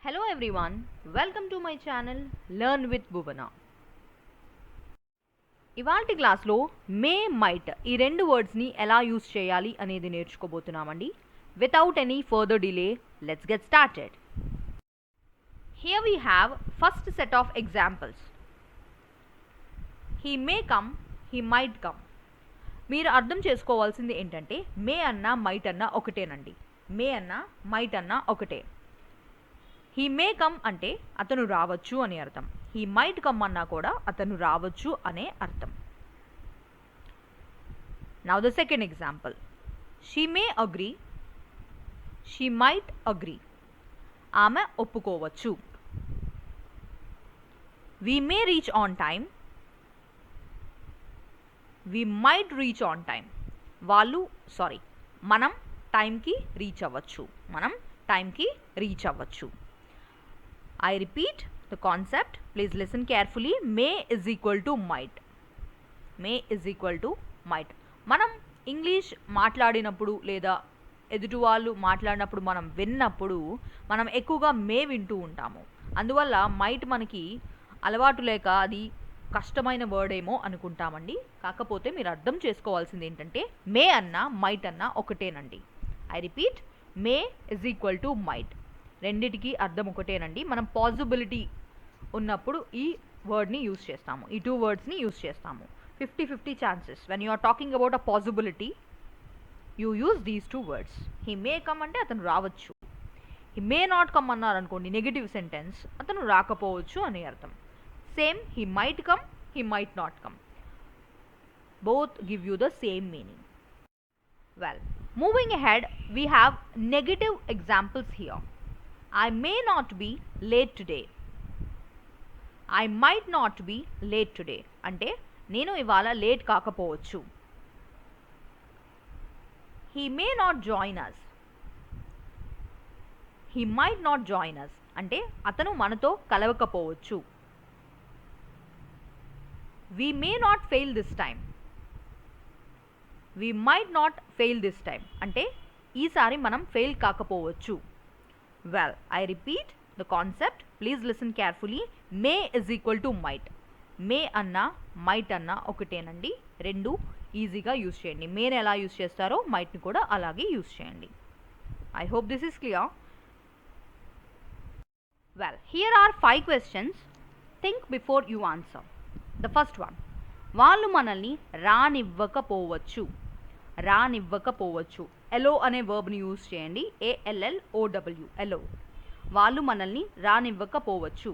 Hello everyone, welcome to my channel Learn with Bhuvana. ఇవాల్టి క్లాస్లో may might ఈ రెండు వర్డ్స్ని ఎలా యూస్ చేయాలి అనేది నేర్చుకోబోతున్నామండి. Without any further delay let's get started. Here we have first set of examples. He may come, he might come. మీరు అర్థం చేసుకోవాల్సింది ఏంటంటే మే అన్నా మైట్ అన్నా ఒకటేనండి. మే అన్నా మైట్ అన్నా ఒకటే. హీ మే కమ్ అంటే అతను రావచ్చు అని అర్థం. హీ మైట్ కమ్ అన్నా కూడా అతను రావచ్చు అనే అర్థం. Now the second example. She may agree, she might agree. ఆమె ఒప్పుకోవచ్చు. We may reach on time, we might reach on time. మనం టైంకి రీచ్ అవ్వచ్చు. I repeat the concept. Please listen carefully. May is equal to might. May is equal to might. మనం English మాట్లాడినప్పుడు లేదా ఎదుటి వాళ్ళు మాట్లాడినప్పుడు మనం విన్నప్పుడు మనం ఎక్కువగా మే వింటూ ఉంటాము. అందువల్ల మైట్ మనకి అలవాటు లేక అది కష్టమైన వర్డ్ ఏమో అనుకుంటామండి. కాకపోతే మీరు అర్థం చేసుకోవాల్సింది ఏంటంటే మే అన్నా మైట్ అన్నా ఒకటేనండి. I repeat, May is equal to might. రెండిటికి అర్థం ఒకటేనండి. మనం పాసిబిలిటీ ఉన్నప్పుడు ఈ వర్డ్ని యూస్ చేస్తాము, ఈ టూ వర్డ్స్ని యూస్ చేస్తాము. 50-50 chances. When you are talking about a possibility you use these two words. He may come అంటే అతను రావచ్చు. హీ మే నాట్ కమ్ అన్నారు అనుకోండి, నెగటివ్ సెంటెన్స్, అతను రాకపోవచ్చు అని అర్థం. Same he might come, he might not come. Both give you the same meaning. Well, moving ahead, we have negative examples here. I may not be late today. I might not be late today. అంటే నేను ఇవాళ late కాకపోవచ్చు. He may not join us. He might not join us. అంటే అతను మనతో కలవకపోవచ్చు. We may not fail this time. We might not fail this time. అంటే ఈసారి మనం ఫెయిల్ కాకపోవచ్చు. Well, I repeat the concept. Please listen carefully. May is equal to might. మే అన్నా might అన్నా ఒకటేనండి. రెండు ఈజీగా యూస్ చేయండి. మేని ఎలా యూస్ చేస్తారో మైట్ని కూడా అలాగే యూస్ చేయండి. I hope this is clear. Well, here are 5 questions. Think before you answer. The first one. వాళ్ళు మనల్ని రానివ్వకపోవచ్చు. ఎలో అనే వర్బ్ని యూస్ చేయండి. ALLOW, ఎలో. వాళ్ళు మనల్ని రానివ్వకపోవచ్చు.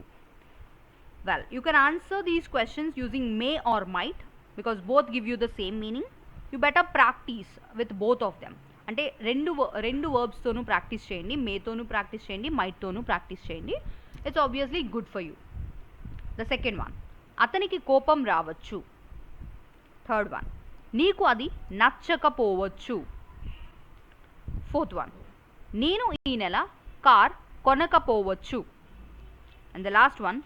Well, you can answer these questions using may or might because both give you the same meaning. You better practice with both of them. అంటే రెండు వర్బ్స్తోనూ practice చేయండి. మేతోనూ ప్రాక్టీస్ చేయండి, మైట్తోనూ ప్రాక్టీస్ చేయండి. It's obviously good for you. The second one. అతనికి కోపం రావచ్చు. Third one. నీకు అది నచ్చకపోవచ్చు. Fourth one. నేను ఈ నెల కార్ కొనకపోవచ్చు. And the last one.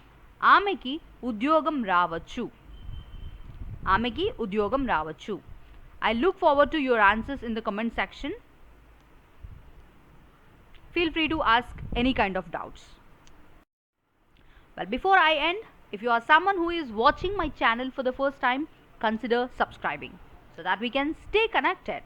ఆమెకి ఉద్యోగం రావచ్చు. I look forward to your answers in the comment section. Feel free to ask any kind of doubts. Well, before I end, if you are someone who is watching my channel for the first time, consider subscribing so that we can stay connected.